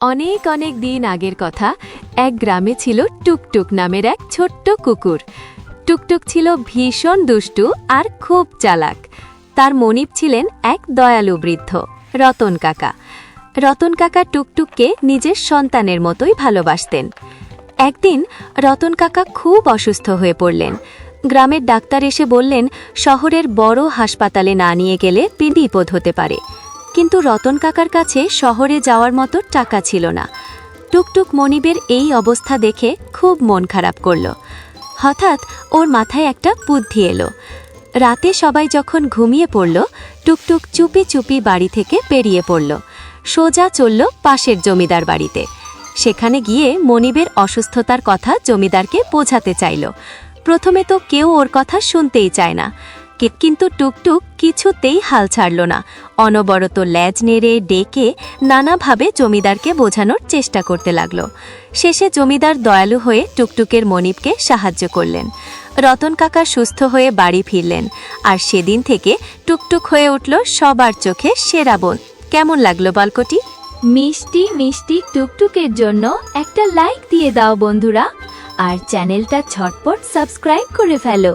অনেক অনেক দিন আগের কথা। এক গ্রামে ছিল টুকটুক নামের এক ছোট্ট কুকুর। টুকটুক ছিল ভীষণ দুষ্টু আর খুব চালাক। তার মনিব ছিলেন এক দয়ালু বৃদ্ধ, রতন কাকা। রতন কাকা টুকটুককে নিজের সন্তানের মতোই ভালোবাসতেন। একদিন রতন কাকা খুব অসুস্থ হয়ে পড়লেন। গ্রামের ডাক্তার এসে বললেন, শহরের বড় হাসপাতালে না নিয়ে গেলে বিপদ হতে পারে। কিন্তু রতন কাকার কাছে শহরে যাওয়ার মতো টাকা ছিল না। টুকটুক মনিবের এই অবস্থা দেখে খুব মন খারাপ করল। হঠাৎ ওর মাথায় একটা বুদ্ধি এলো। রাতে সবাই যখন ঘুমিয়ে পড়ল, টুকটুক চুপি চুপি বাড়ি থেকে বেরিয়ে পড়ল। সোজা চলল পাশের জমিদার বাড়িতে। সেখানে গিয়ে মনিবের অসুস্থতার কথা জমিদারকে বোঝাতে চাইল। প্রথমে তো কেউ ওর কথা শুনতেই চায় না, কিন্তু টুকটুক কিছুতেই হাল ছাড়ল না। অনবরত ল্যাজ নেড়ে ডেকে নানাভাবে জমিদারকে বোঝানোর চেষ্টা করতে লাগল। শেষে জমিদার দয়ালু হয়ে টুকটুকের মনিবকে সাহায্য করলেন। রতন কাকা সুস্থ হয়ে বাড়ি ফিরলেন, আর সেদিন থেকে টুকটুক হয়ে উঠল সবার চোখে সেরা বোন। কেমন লাগলো গল্পটি? মিষ্টি মিষ্টি টুকটুকের জন্য একটা লাইক দিয়ে দাও বন্ধুরা, আর চ্যানেলটা ঝটপট সাবস্ক্রাইব করে ফেলো।